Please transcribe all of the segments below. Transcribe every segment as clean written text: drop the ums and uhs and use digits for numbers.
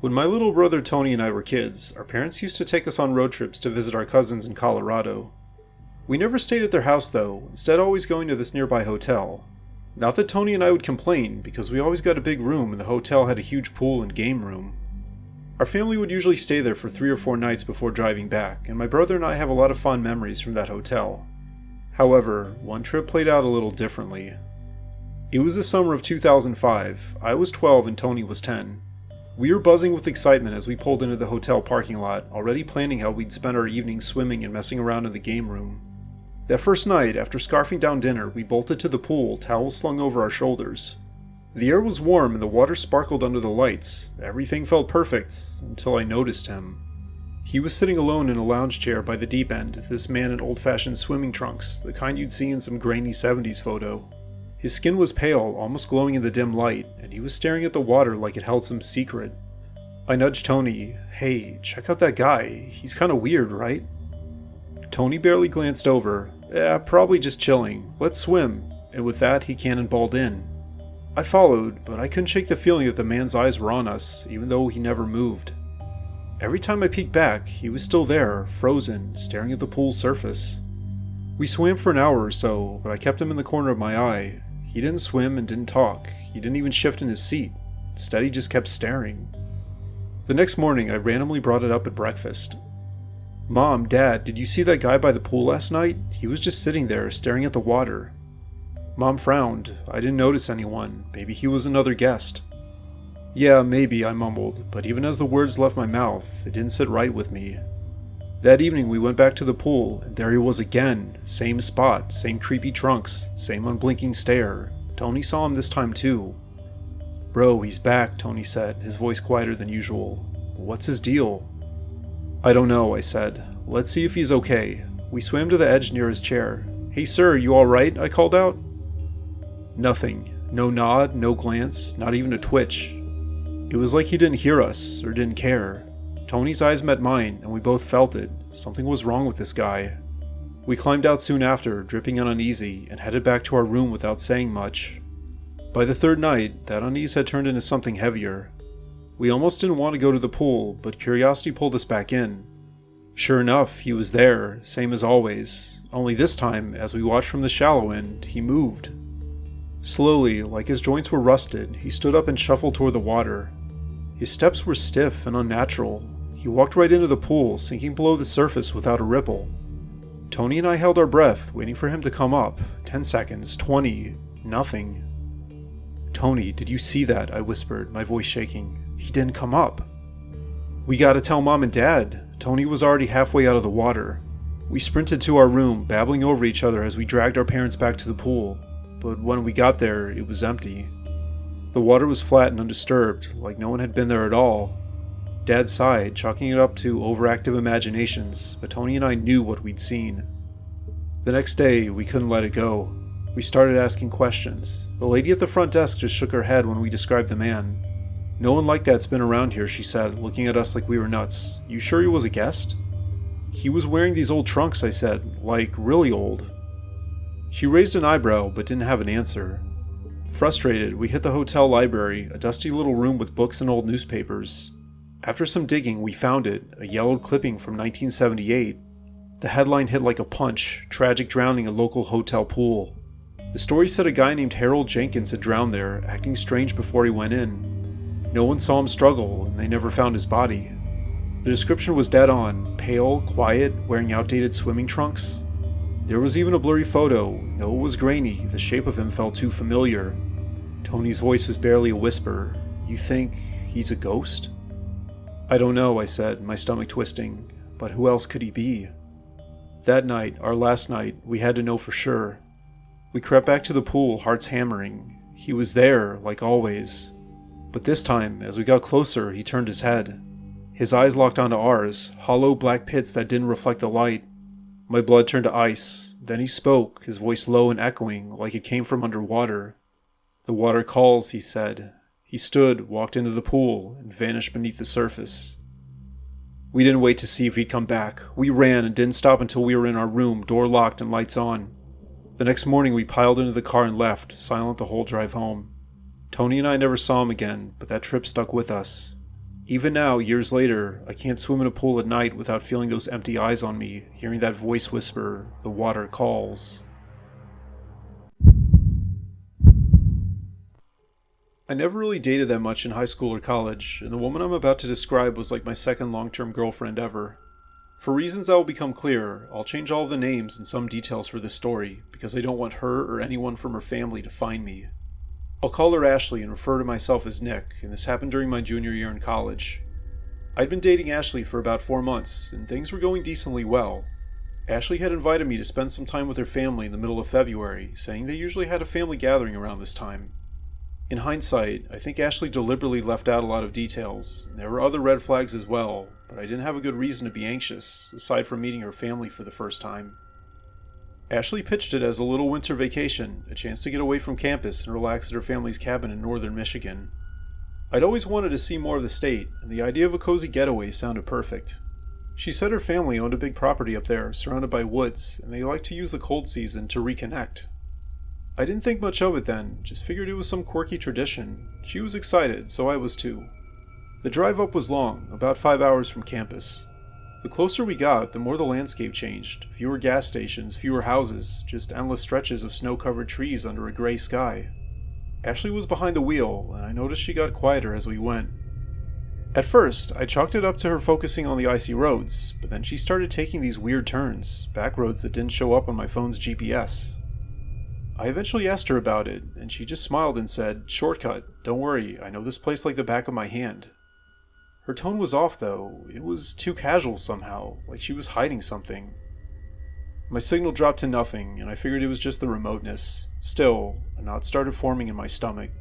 When my little brother Tony and I were kids, our parents used to take us on road trips to visit our cousins in Colorado. We never stayed at their house though, instead always going to this nearby hotel. Not that Tony and I would complain, because we always got a big room and the hotel had a huge pool and game room. Our family would usually stay there for 3 or 4 nights before driving back, and my brother and I have a lot of fond memories from that hotel. However, one trip played out a little differently. It was the summer of 2005, I was 12 and Tony was 10. We were buzzing with excitement as we pulled into the hotel parking lot, already planning how we'd spend our evenings swimming and messing around in the game room. That first night, after scarfing down dinner, we bolted to the pool, towels slung over our shoulders. The air was warm and the water sparkled under the lights. Everything felt perfect, until I noticed him. He was sitting alone in a lounge chair by the deep end, this man in old-fashioned swimming trunks, the kind you'd see in some grainy 70s photo. His skin was pale, almost glowing in the dim light, and he was staring at the water like it held some secret. I nudged Tony. "Hey, check out that guy. He's kinda weird, right?" Tony barely glanced over. "Yeah, probably just chilling. Let's swim." And with that, he cannonballed in. I followed, but I couldn't shake the feeling that the man's eyes were on us, even though he never moved. Every time I peeked back, he was still there, frozen, staring at the pool's surface. We swam for an hour or so, but I kept him in the corner of my eye. He didn't swim and didn't talk. He didn't even shift in his seat. Instead, he just kept staring. The next morning, I randomly brought it up at breakfast. "Mom, Dad, did you see that guy by the pool last night? He was just sitting there, staring at the water." Mom frowned. I didn't notice anyone. Maybe he was another guest. "Yeah, maybe," I mumbled, but even as the words left my mouth, it didn't sit right with me. That evening we went back to the pool, and there he was again. Same spot, same creepy trunks, same unblinking stare. Tony saw him this time too. "Bro, he's back," Tony said, his voice quieter than usual. "What's his deal?" "I don't know," I said. "Let's see if he's okay." We swam to the edge near his chair. "Hey sir, you alright?" I called out. Nothing. No nod, no glance, not even a twitch. It was like he didn't hear us, or didn't care. Tony's eyes met mine, and we both felt it. Something was wrong with this guy. We climbed out soon after, dripping and uneasy, and headed back to our room without saying much. By the third night, that unease had turned into something heavier. We almost didn't want to go to the pool, but curiosity pulled us back in. Sure enough, he was there, same as always. Only this time, as we watched from the shallow end, he moved. Slowly, like his joints were rusted, he stood up and shuffled toward the water. His steps were stiff and unnatural. He walked right into the pool, sinking below the surface without a ripple. Tony and I held our breath, waiting for him to come up. 10 seconds, 20, nothing. "Tony, did you see that?" I whispered, my voice shaking. "He didn't come up." "We gotta tell Mom and Dad." Tony was already halfway out of the water. We sprinted to our room, babbling over each other as we dragged our parents back to the pool. But when we got there, it was empty. The water was flat and undisturbed, like no one had been there at all. Dad sighed, chalking it up to overactive imaginations, but Tony and I knew what we'd seen. The next day, we couldn't let it go. We started asking questions. The lady at the front desk just shook her head when we described the man. "No one like that's been around here," she said, looking at us like we were nuts. "You sure he was a guest?" "He was wearing these old trunks," I said, "like really old." She raised an eyebrow, but didn't have an answer. Frustrated, we hit the hotel library, a dusty little room with books and old newspapers. After some digging, we found it, a yellowed clipping from 1978. The headline hit like a punch: "Tragic drowning at local hotel pool." The story said a guy named Harold Jenkins had drowned there, acting strange before he went in. No one saw him struggle, and they never found his body. The description was dead on: pale, quiet, wearing outdated swimming trunks. There was even a blurry photo. Though it was grainy, the shape of him felt too familiar. Tony's voice was barely a whisper. "You think he's a ghost?" "I don't know," I said, my stomach twisting. "But who else could he be?" That night, our last night, we had to know for sure. We crept back to the pool, hearts hammering. He was there, like always. But this time, as we got closer, he turned his head. His eyes locked onto ours, hollow black pits that didn't reflect the light. My blood turned to ice. Then he spoke, his voice low and echoing, like it came from underwater. "The water calls," he said. He stood, walked into the pool, and vanished beneath the surface. We didn't wait to see if he'd come back. We ran and didn't stop until we were in our room, door locked and lights on. The next morning we piled into the car and left, silent the whole drive home. Tony and I never saw him again, but that trip stuck with us. Even now, years later, I can't swim in a pool at night without feeling those empty eyes on me, hearing that voice whisper, "The water calls." I never really dated that much in high school or college, and the woman I'm about to describe was like my second long-term girlfriend ever. For reasons that will become clear, I'll change all of the names and some details for this story, because I don't want her or anyone from her family to find me. I'll call her Ashley and refer to myself as Nick, and this happened during my junior year in college. I'd been dating Ashley for about 4 months, and things were going decently well. Ashley had invited me to spend some time with her family in the middle of February, saying they usually had a family gathering around this time. In hindsight, I think Ashley deliberately left out a lot of details, and there were other red flags as well, but I didn't have a good reason to be anxious, aside from meeting her family for the first time. Ashley pitched it as a little winter vacation, a chance to get away from campus and relax at her family's cabin in northern Michigan. I'd always wanted to see more of the state, and the idea of a cozy getaway sounded perfect. She said her family owned a big property up there, surrounded by woods, and they liked to use the cold season to reconnect. I didn't think much of it then, just figured it was some quirky tradition. She was excited, so I was too. The drive up was long, about 5 hours from campus. The closer we got, the more the landscape changed. Fewer gas stations, fewer houses, just endless stretches of snow-covered trees under a gray sky. Ashley was behind the wheel, and I noticed she got quieter as we went. At first, I chalked it up to her focusing on the icy roads, but then she started taking these weird turns, back roads that didn't show up on my phone's GPS. I eventually asked her about it, and she just smiled and said, "Shortcut, don't worry, I know this place like the back of my hand." Her tone was off though, it was too casual somehow, like she was hiding something. My signal dropped to nothing, and I figured it was just the remoteness. Still, a knot started forming in my stomach.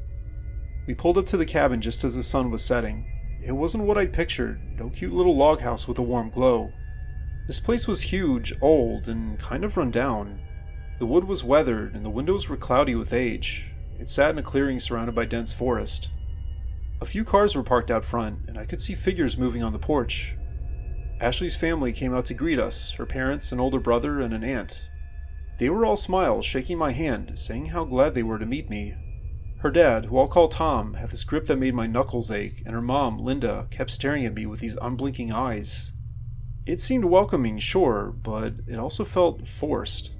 We pulled up to the cabin just as the sun was setting. It wasn't what I'd pictured, no cute little log house with a warm glow. This place was huge, old, and kind of run down. The wood was weathered, and the windows were cloudy with age. It sat in a clearing surrounded by dense forest. A few cars were parked out front, and I could see figures moving on the porch. Ashley's family came out to greet us, her parents, an older brother, and an aunt. They were all smiles, shaking my hand, saying how glad they were to meet me. Her dad, who I'll call Tom, had this grip that made my knuckles ache, and her mom, Linda, kept staring at me with these unblinking eyes. It seemed welcoming, sure, but it also felt forced.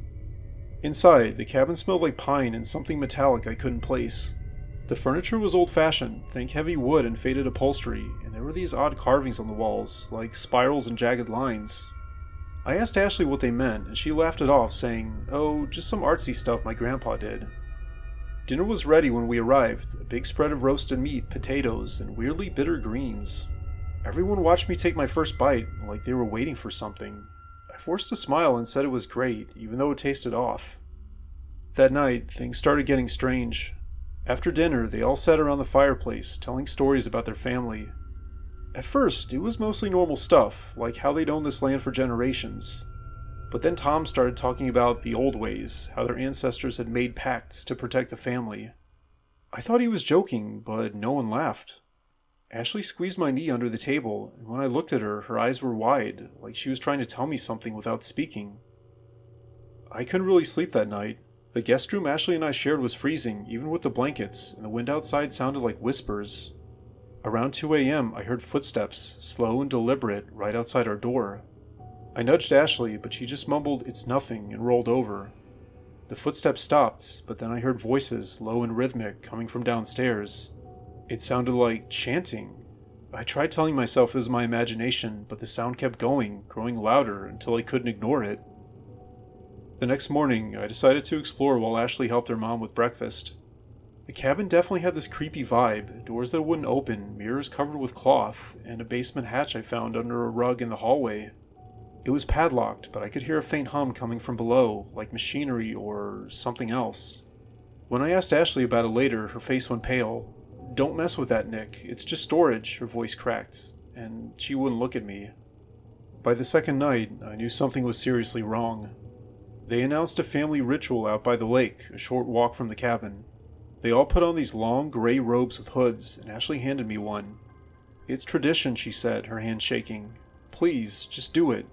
Inside, the cabin smelled like pine and something metallic I couldn't place. The furniture was old-fashioned, think heavy wood and faded upholstery, and there were these odd carvings on the walls, like spirals and jagged lines. I asked Ashley what they meant, and she laughed it off, saying, "Oh, just some artsy stuff my grandpa did." Dinner was ready when we arrived, a big spread of roasted meat, potatoes, and weirdly bitter greens. Everyone watched me take my first bite, like they were waiting for something. I forced a smile and said it was great, even though it tasted off. That night, things started getting strange. After dinner, they all sat around the fireplace, telling stories about their family. At first, it was mostly normal stuff, like how they'd owned this land for generations. But then Tom started talking about the old ways, how their ancestors had made pacts to protect the family. I thought he was joking, but no one laughed. Ashley squeezed my knee under the table, and when I looked at her, her eyes were wide, like she was trying to tell me something without speaking. I couldn't really sleep that night. The guest room Ashley and I shared was freezing, even with the blankets, and the wind outside sounded like whispers. Around 2 a.m., I heard footsteps, slow and deliberate, right outside our door. I nudged Ashley, but she just mumbled, "It's nothing," and rolled over. The footsteps stopped, but then I heard voices, low and rhythmic, coming from downstairs. It sounded like chanting. I tried telling myself it was my imagination, but the sound kept going, growing louder, until I couldn't ignore it. The next morning, I decided to explore while Ashley helped her mom with breakfast. The cabin definitely had this creepy vibe, doors that wouldn't open, mirrors covered with cloth, and a basement hatch I found under a rug in the hallway. It was padlocked, but I could hear a faint hum coming from below, like machinery or something else. When I asked Ashley about it later, her face went pale. "Don't mess with that, Nick. It's just storage," her voice cracked, and she wouldn't look at me. By the second night, I knew something was seriously wrong. They announced a family ritual out by the lake, a short walk from the cabin. They all put on these long gray robes with hoods, and Ashley handed me one. "It's tradition," she said, her hand shaking. "Please, just do it."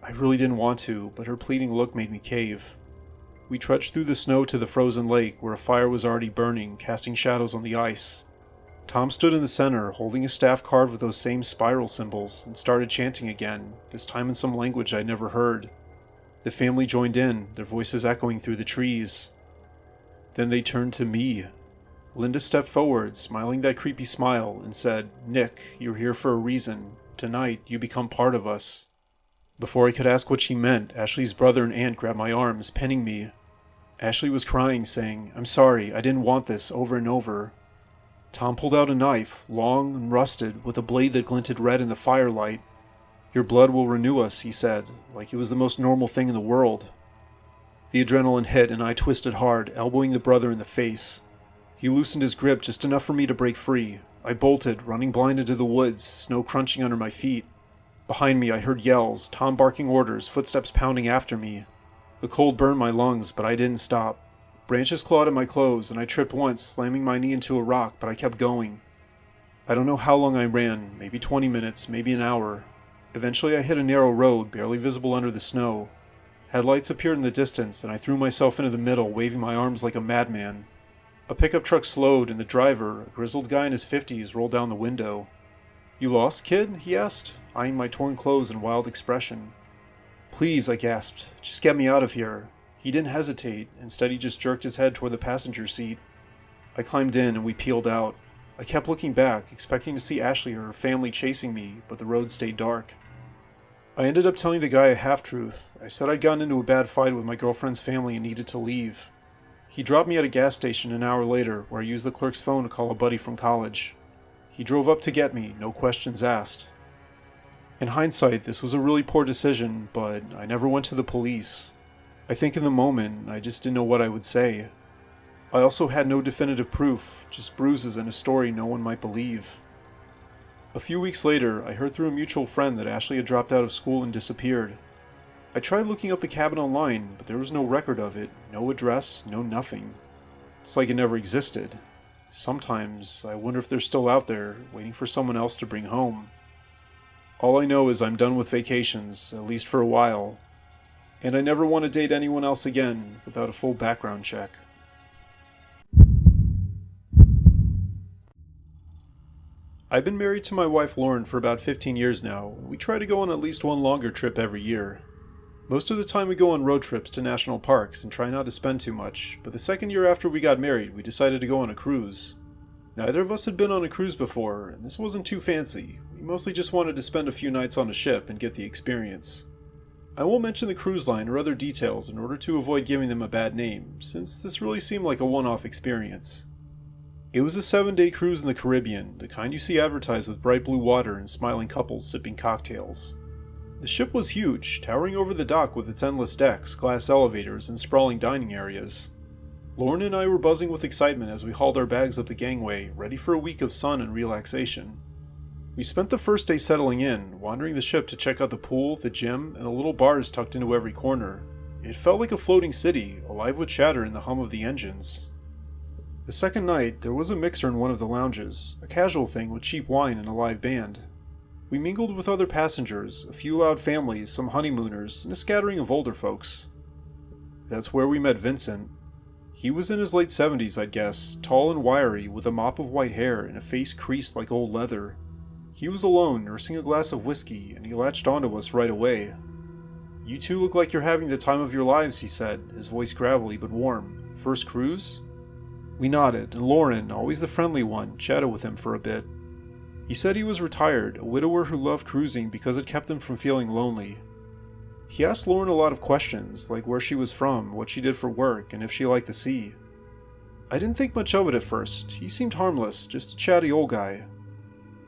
I really didn't want to, but her pleading look made me cave. We trudged through the snow to the frozen lake, where a fire was already burning, casting shadows on the ice. Tom stood in the center, holding a staff carved with those same spiral symbols, and started chanting again, this time in some language I'd never heard. The family joined in, their voices echoing through the trees. Then they turned to me. Linda stepped forward, smiling that creepy smile, and said, "Nick, you're here for a reason. Tonight, you become part of us." Before I could ask what she meant, Ashley's brother and aunt grabbed my arms, pinning me. Ashley was crying, saying, "I'm sorry, I didn't want this," over and over. Tom pulled out a knife, long and rusted, with a blade that glinted red in the firelight. "Your blood will renew us," he said, like it was the most normal thing in the world. The adrenaline hit and I twisted hard, elbowing the brother in the face. He loosened his grip just enough for me to break free. I bolted, running blind into the woods, snow crunching under my feet. Behind me I heard yells, Tom barking orders, footsteps pounding after me. The cold burned my lungs, but I didn't stop. Branches clawed at my clothes, and I tripped once, slamming my knee into a rock, but I kept going. I don't know how long I ran, maybe 20 minutes, maybe an hour. Eventually I hit a narrow road, barely visible under the snow. Headlights appeared in the distance, and I threw myself into the middle, waving my arms like a madman. A pickup truck slowed, and the driver, a grizzled guy in his 50s, rolled down the window. "You lost, kid?" he asked, eyeing my torn clothes in wild expression. "Please," I gasped, "just get me out of here." He didn't hesitate. Instead, he just jerked his head toward the passenger seat. I climbed in, and we peeled out. I kept looking back, expecting to see Ashley or her family chasing me, but the road stayed dark. I ended up telling the guy a half-truth. I said I'd gotten into a bad fight with my girlfriend's family and needed to leave. He dropped me at a gas station an hour later, where I used the clerk's phone to call a buddy from college. He drove up to get me, no questions asked. In hindsight, this was a really poor decision, but I never went to the police. I think in the moment, I just didn't know what I would say. I also had no definitive proof, just bruises and a story no one might believe. A few weeks later, I heard through a mutual friend that Ashley had dropped out of school and disappeared. I tried looking up the cabin online, but there was no record of it, no address, no nothing. It's like it never existed. Sometimes, I wonder if they're still out there, waiting for someone else to bring home. All I know is I'm done with vacations, at least for a while. And I never want to date anyone else again without a full background check. I've been married to my wife Lauren for about 15 years now, and we try to go on at least one longer trip every year. Most of the time we go on road trips to national parks and try not to spend too much, but the second year after we got married, we decided to go on a cruise. Neither of us had been on a cruise before, and this wasn't too fancy. We mostly just wanted to spend a few nights on a ship and get the experience. I won't mention the cruise line or other details in order to avoid giving them a bad name, since this really seemed like a one-off experience. It was a 7-day cruise in the Caribbean, the kind you see advertised with bright blue water and smiling couples sipping cocktails. The ship was huge, towering over the dock with its endless decks, glass elevators, and sprawling dining areas. Lauren and I were buzzing with excitement as we hauled our bags up the gangway, ready for a week of sun and relaxation. We spent the first day settling in, wandering the ship to check out the pool, the gym, and the little bars tucked into every corner. It felt like a floating city, alive with chatter and the hum of the engines. The second night, there was a mixer in one of the lounges, a casual thing with cheap wine and a live band. We mingled with other passengers, a few loud families, some honeymooners, and a scattering of older folks. That's where we met Vincent. He was in his late 70s, I'd guess, tall and wiry, with a mop of white hair and a face creased like old leather. He was alone, nursing a glass of whiskey, and he latched onto us right away. "You two look like you're having the time of your lives," he said, his voice gravelly but warm. "First cruise?" We nodded, and Lauren, always the friendly one, chatted with him for a bit. He said he was retired, a widower who loved cruising because it kept him from feeling lonely. He asked Lauren a lot of questions, like where she was from, what she did for work, and if she liked the sea. I didn't think much of it at first. He seemed harmless, just a chatty old guy.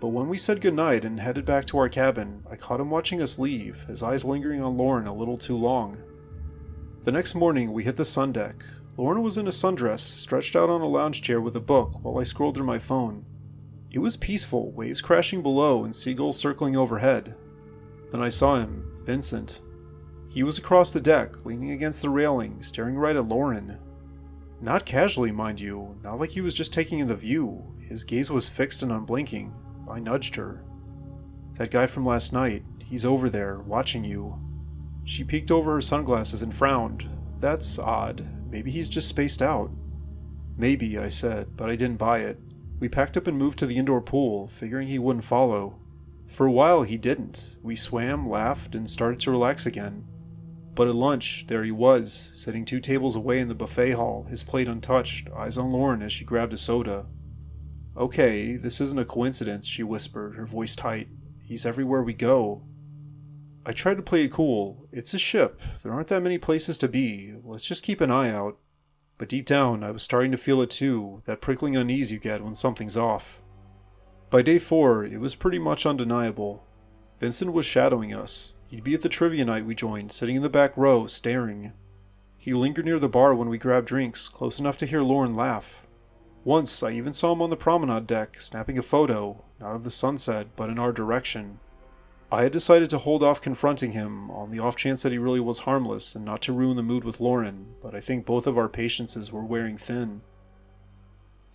But when we said goodnight and headed back to our cabin, I caught him watching us leave, his eyes lingering on Lauren a little too long. The next morning, we hit the sun deck. Lauren was in a sundress, stretched out on a lounge chair with a book while I scrolled through my phone. It was peaceful, waves crashing below and seagulls circling overhead. Then I saw him, Vincent. He was across the deck, leaning against the railing, staring right at Lauren. Not casually, mind you, not like he was just taking in the view. His gaze was fixed and unblinking. I nudged her. "That guy from last night, he's over there, watching you." She peeked over her sunglasses and frowned. "That's odd. Maybe he's just spaced out." "Maybe," I said, but I didn't buy it. We packed up and moved to the indoor pool, figuring he wouldn't follow. For a while he didn't. We swam, laughed, and started to relax again. But at lunch, there he was, sitting 2 tables away in the buffet hall, his plate untouched, eyes on Lauren as she grabbed a soda. "Okay, this isn't a coincidence," she whispered, her voice tight. "He's everywhere we go." I tried to play it cool. It's a ship. There aren't that many places to be. Let's just keep an eye out. But deep down, I was starting to feel it too, that prickling unease you get when something's off. By day 4, it was pretty much undeniable. Vincent was shadowing us. He'd be at the trivia night we joined, sitting in the back row, staring. He lingered near the bar when we grabbed drinks, close enough to hear Lauren laugh. Once, I even saw him on the promenade deck, snapping a photo, not of the sunset, but in our direction. I had decided to hold off confronting him, on the off chance that he really was harmless, and not to ruin the mood with Lauren, but I think both of our patiences were wearing thin.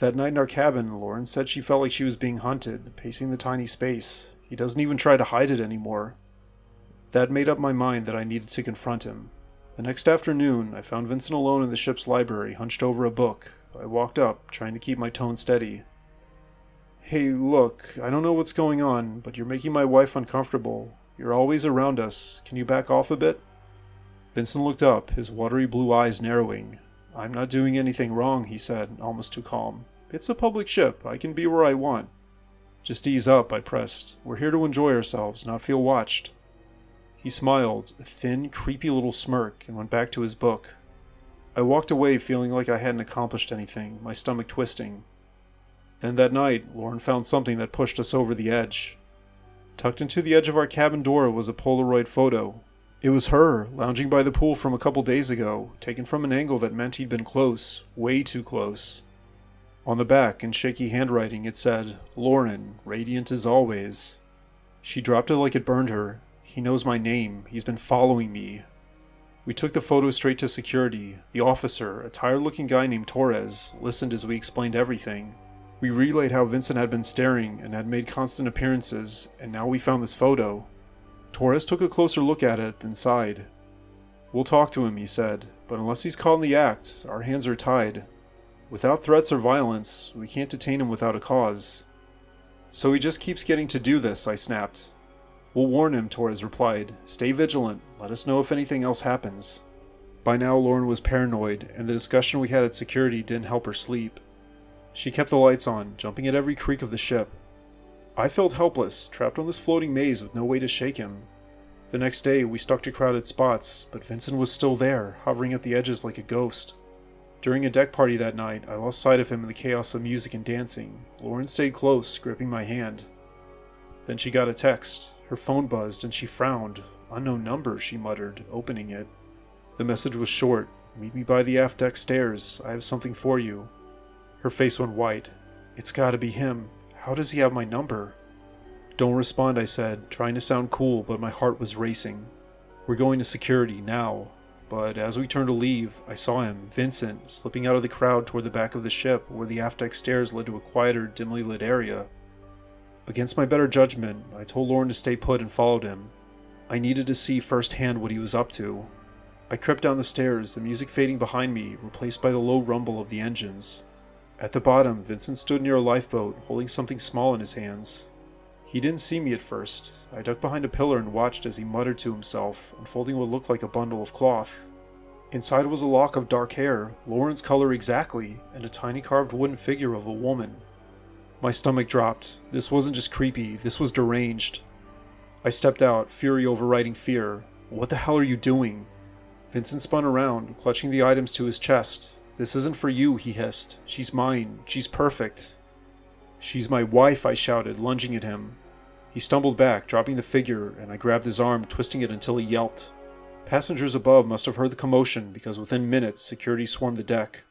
That night in our cabin, Lauren said she felt like she was being hunted, pacing the tiny space. He doesn't even try to hide it anymore. That made up my mind that I needed to confront him. The next afternoon, I found Vincent alone in the ship's library, hunched over a book. I walked up, trying to keep my tone steady. "Hey, look, I don't know what's going on, but you're making my wife uncomfortable. You're always around us. Can you back off a bit?" Vincent looked up, his watery blue eyes narrowing. "I'm not doing anything wrong," he said, almost too calm. "It's a public ship. I can be where I want." "Just ease up," I pressed. "We're here to enjoy ourselves, not feel watched." He smiled, a thin, creepy little smirk, and went back to his book. I walked away feeling like I hadn't accomplished anything, my stomach twisting. Then that night, Lauren found something that pushed us over the edge. Tucked into the edge of our cabin door was a Polaroid photo. It was her, lounging by the pool from a couple days ago, taken from an angle that meant he'd been close, way too close. On the back, in shaky handwriting, it said, "Lauren, radiant as always." She dropped it like it burned her. "He knows my name. He's been following me." We took the photo straight to security. The officer, a tired-looking guy named Torres, listened as we explained everything. We relayed how Vincent had been staring and had made constant appearances, and now we found this photo. Torres took a closer look at it, then sighed. "We'll talk to him," he said, "but unless he's caught in the act, our hands are tied. Without threats or violence, we can't detain him without a cause." "So he just keeps getting to do this," I snapped. "We'll warn him," Torres replied. "Stay vigilant. Let us know if anything else happens." By now, Lauren was paranoid, and the discussion we had at security didn't help her sleep. She kept the lights on, jumping at every creak of the ship. I felt helpless, trapped on this floating maze with no way to shake him. The next day, we stuck to crowded spots, but Vincent was still there, hovering at the edges like a ghost. During a deck party that night, I lost sight of him in the chaos of music and dancing. Lauren stayed close, gripping my hand. Then she got a text. Her phone buzzed, and she frowned. "Unknown number," she muttered, opening it. The message was short. "Meet me by the aft deck stairs. I have something for you." Her face went white. "It's gotta be him. How does he have my number?" "Don't respond," I said, trying to sound cool, but my heart was racing. "We're going to security, now." But as we turned to leave, I saw him, Vincent, slipping out of the crowd toward the back of the ship, where the aft deck stairs led to a quieter, dimly lit area. Against my better judgment, I told Lauren to stay put and followed him. I needed to see firsthand what he was up to. I crept down the stairs, the music fading behind me, replaced by the low rumble of the engines. At the bottom, Vincent stood near a lifeboat, holding something small in his hands. He didn't see me at first. I ducked behind a pillar and watched as he muttered to himself, unfolding what looked like a bundle of cloth. Inside was a lock of dark hair, Lauren's color exactly, and a tiny carved wooden figure of a woman. My stomach dropped. This wasn't just creepy, this was deranged. I stepped out, fury overriding fear. "What the hell are you doing?" Vincent spun around, clutching the items to his chest. "This isn't for you," he hissed. "She's mine. She's perfect." "She's my wife," I shouted, lunging at him. He stumbled back, dropping the figure, and I grabbed his arm, twisting it until he yelped. Passengers above must have heard the commotion, because within minutes, security swarmed the deck.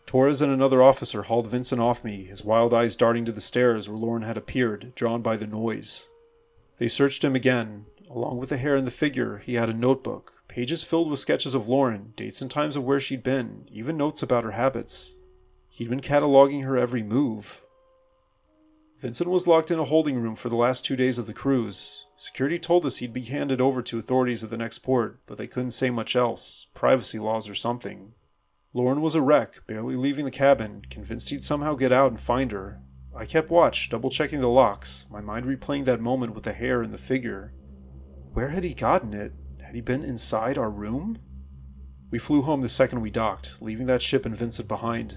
Torres and another officer hauled Vincent off me, his wild eyes darting to the stairs where Lauren had appeared, drawn by the noise. They searched him again. Along with the hair and the figure, he had a notebook, pages filled with sketches of Lauren, dates and times of where she'd been, even notes about her habits. He'd been cataloging her every move. Vincent was locked in a holding room for the last 2 days of the cruise. Security told us he'd be handed over to authorities at the next port, but they couldn't say much else, privacy laws or something. Lauren was a wreck, barely leaving the cabin, convinced he'd somehow get out and find her. I kept watch, double-checking the locks, my mind replaying that moment with the hair and the figure. Where had he gotten it? Had he been inside our room? We flew home the second we docked, leaving that ship and Vincent behind.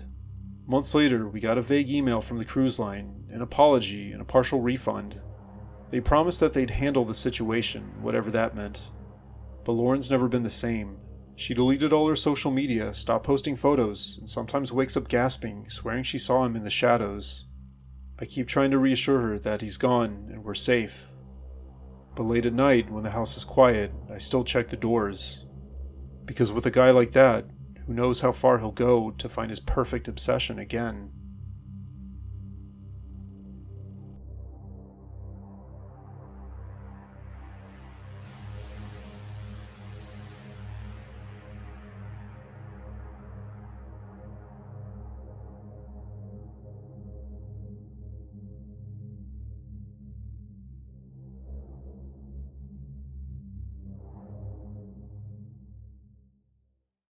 Months later, we got a vague email from the cruise line, an apology and a partial refund. They promised that they'd handle the situation, whatever that meant. But Lauren's never been the same. She deleted all her social media, stopped posting photos, and sometimes wakes up gasping, swearing she saw him in the shadows. I keep trying to reassure her that he's gone and we're safe. But late at night, when the house is quiet, I still check the doors. Because with a guy like that, who knows how far he'll go to find his perfect obsession again.